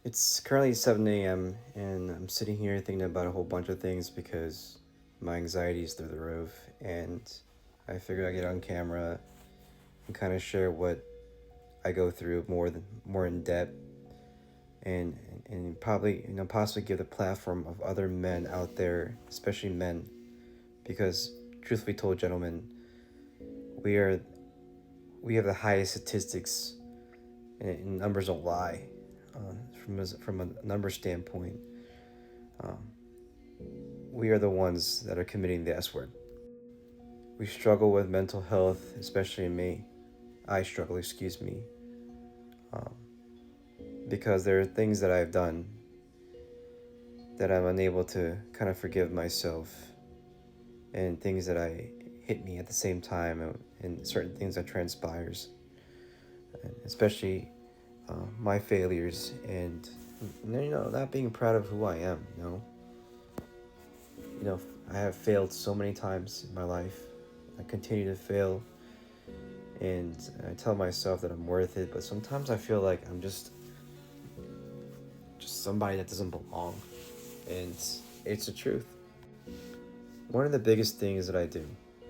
It's currently 7 a.m. and I'm sitting here thinking about a whole bunch of things because my anxiety is through the roof, and I figured I'd get on camera and kind of share what I go through more in depth, and probably possibly give the platform of other men out there, especially men, because truthfully told, gentlemen, we are we have the highest statistics, and numbers don't lie. From a number standpoint, um, we are the ones that are committing the S word. We struggle with mental health, especially me. I struggle, excuse me, um, because there are things that I've done that I'm unable to kind of forgive myself, and things that I hit me at the same time, and certain things that transpires, and especially my failures, and not being proud of who I am. I have failed so many times in my life. I continue to fail, and I tell myself that I'm worth it, but sometimes I feel like I'm just somebody that doesn't belong, and it's the truth. One of the biggest things that I do,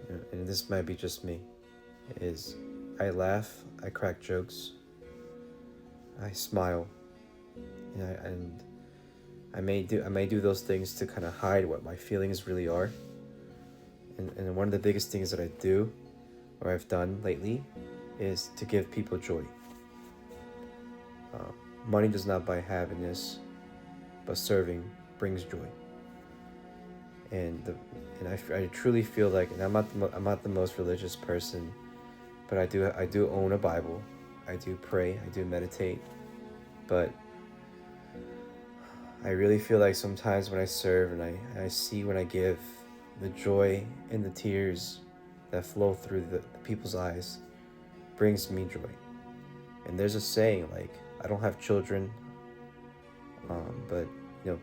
and this might be just me, is I laugh, I crack jokes, I smile, and I may do those things to kind of hide what my feelings really are. And one of the biggest things that I do, or I've done lately, is to give people joy. Uh, Money does not buy happiness, but serving brings joy. And I truly feel like, and I'm not the most religious person, but I do own a Bible. I do pray. I do meditate. But I really feel like sometimes when I serve, and I see when I give, the joy and the tears that flow through the people's eyes brings me joy. And there's a saying, like, I don't have children, but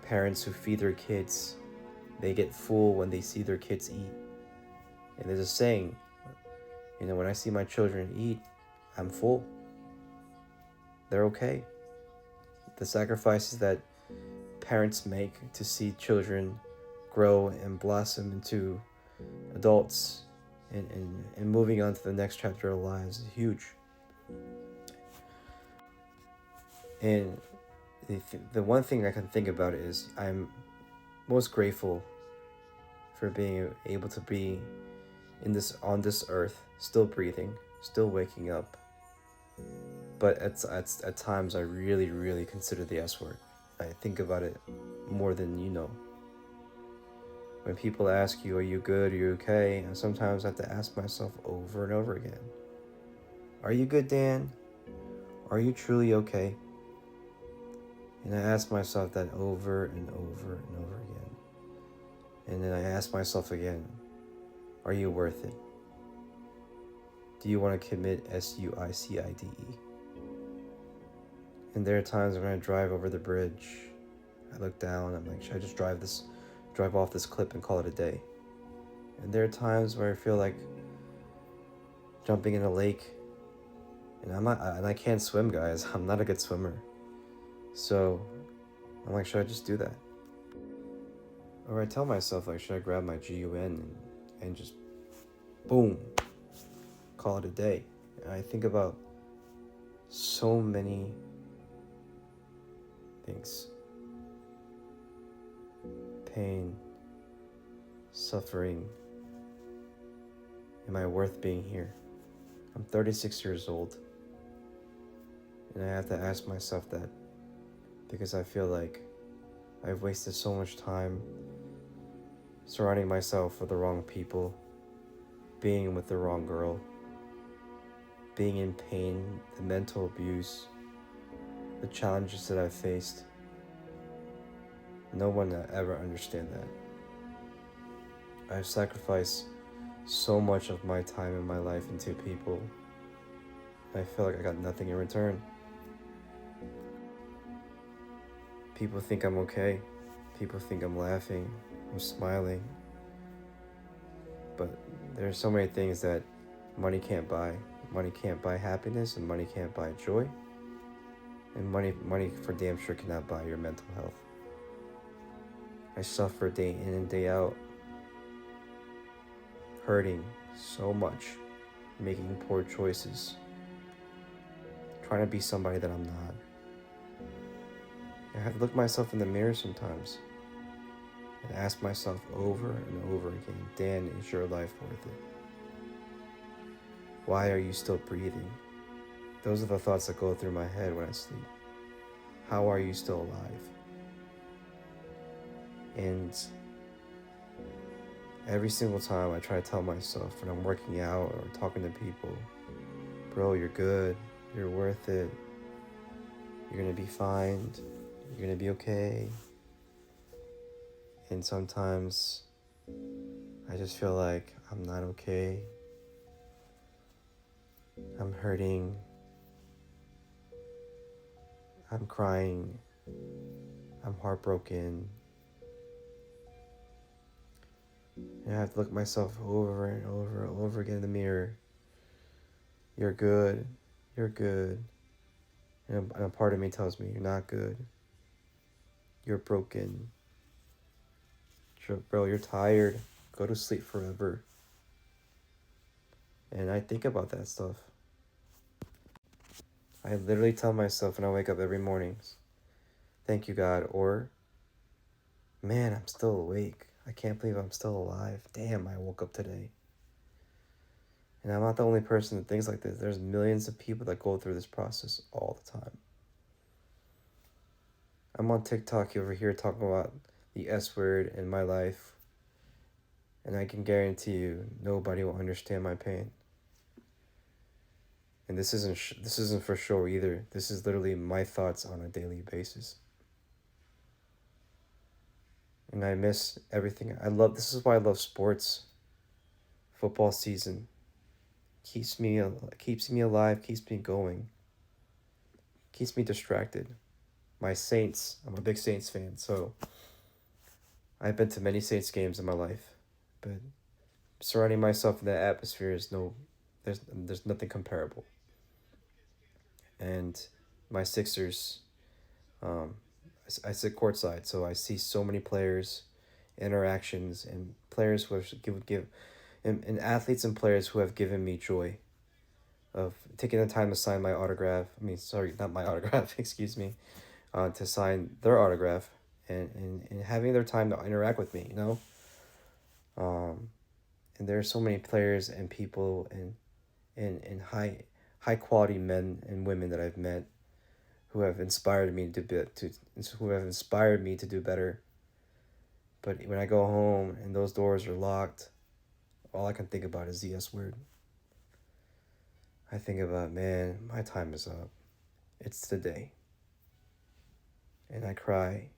parents who feed their kids, they get full when they see their kids eat. And there's a saying, when I see my children eat, I'm full. They're okay. The sacrifices that parents make to see children grow and blossom into adults, and moving on to the next chapter of their lives is huge. And the one thing I can think about is I'm most grateful for being able to be on this earth, still breathing, still waking up. But at times I really, really consider the S word. I think about it more than you know. When people ask you, are you good, are you okay? And sometimes I have to ask myself over and over again, are you good, Dan? Are you truly okay? And I ask myself that over and over and over again. And then I ask myself again, are you worth it? Do you want to commit SUICIDE? And there are times when I drive over the bridge, I look down, I'm like, should I just drive off this cliff and call it a day? And there are times where I feel like jumping in a lake, and I can't swim, guys. I'm not a good swimmer. So I'm like, should I just do that? Or I tell myself, like, should I grab my GUN and just boom, call it a day? And I think about so many things: pain, suffering. Am I worth being here? I'm 36 years old, and I have to ask myself that, because I feel like I've wasted so much time surrounding myself with the wrong people, being with the wrong girl, being in pain, the mental abuse, the challenges that I've faced. No one will ever understand that. I've sacrificed so much of my time and my life into people. I feel like I got nothing in return. People think I'm okay. People think I'm laughing, I'm smiling. But there's so many things that money can't buy. Money can't buy happiness, and money can't buy joy. And money for damn sure cannot buy your mental health. I suffer day in and day out, hurting so much, making poor choices, trying to be somebody that I'm not. I have to look myself in the mirror sometimes and ask myself over and over again, Dan, is your life worth it? Why are you still breathing? Those are the thoughts that go through my head when I sleep. How are you still alive? And every single time I try to tell myself when I'm working out or talking to people, bro, you're good, you're worth it, you're gonna be fine, you're gonna be okay. And sometimes I just feel like I'm not okay. I'm hurting. I'm crying. I'm heartbroken. And I have to look myself over and over and over again in the mirror. You're good. You're good. And a part of me tells me you're not good. You're broken. Bro, you're tired. Go to sleep forever. And I think about that stuff. I literally tell myself when I wake up every morning, thank you, God, or, man, I'm still awake. I can't believe I'm still alive. Damn, I woke up today. And I'm not the only person that thinks like this. There's millions of people that go through this process all the time. I'm on TikTok over here talking about the S word in my life, and I can guarantee you nobody will understand my pain. And this isn't for show either. This is literally my thoughts on a daily basis. And I miss everything. This is why I love sports. Football season keeps me alive, keeps me going, keeps me distracted. My Saints, I'm a big Saints fan, so I've been to many Saints games in my life, but surrounding myself in that atmosphere is there's nothing comparable. And my Sixers, I sit courtside, so I see so many players, interactions, and players who give and athletes and players who have given me joy of taking the time to sign my autograph. Sorry, not my autograph, excuse me, to sign their autograph and having their time to interact with me, you know? And there are so many players and people and high quality men and women that I've met who have inspired me to do better. But when I go home and those doors are locked, all I can think about is the S word. I think about, man, my time is up. It's today. And I cry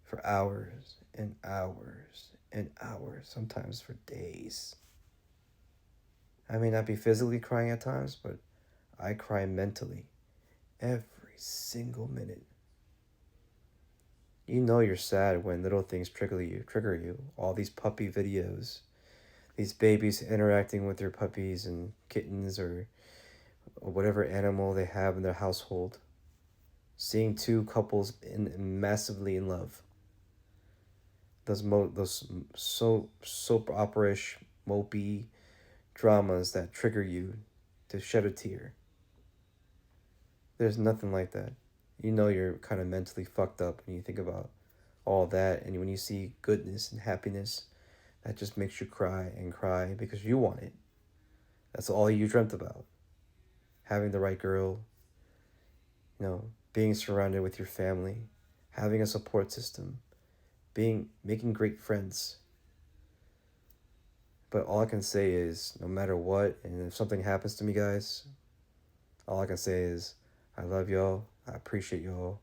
for hours and hours and hours, sometimes for days. I may not be physically crying at times, but I cry mentally every single minute. You know you're sad when little things trigger you. All these puppy videos, these babies interacting with their puppies and kittens or whatever animal they have in their household. Seeing two couples massively in love. Those soap opera-ish, mopey dramas that trigger you to shed a tear. There's nothing like that. You know you're kind of mentally fucked up when you think about all that, and when you see goodness and happiness, that just makes you cry and cry because you want it. That's all you dreamt about. Having the right girl, being surrounded with your family, having a support system, making great friends. But all I can say is, no matter what, and if something happens to me, guys, all I can say is, I love y'all, I appreciate y'all,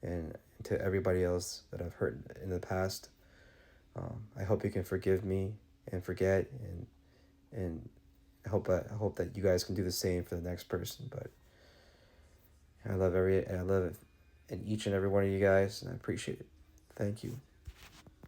and to everybody else that I've hurt in the past, I hope you can forgive me and forget, and I hope that you guys can do the same for the next person. But I love each and every one of you guys, and I appreciate it. Thank you.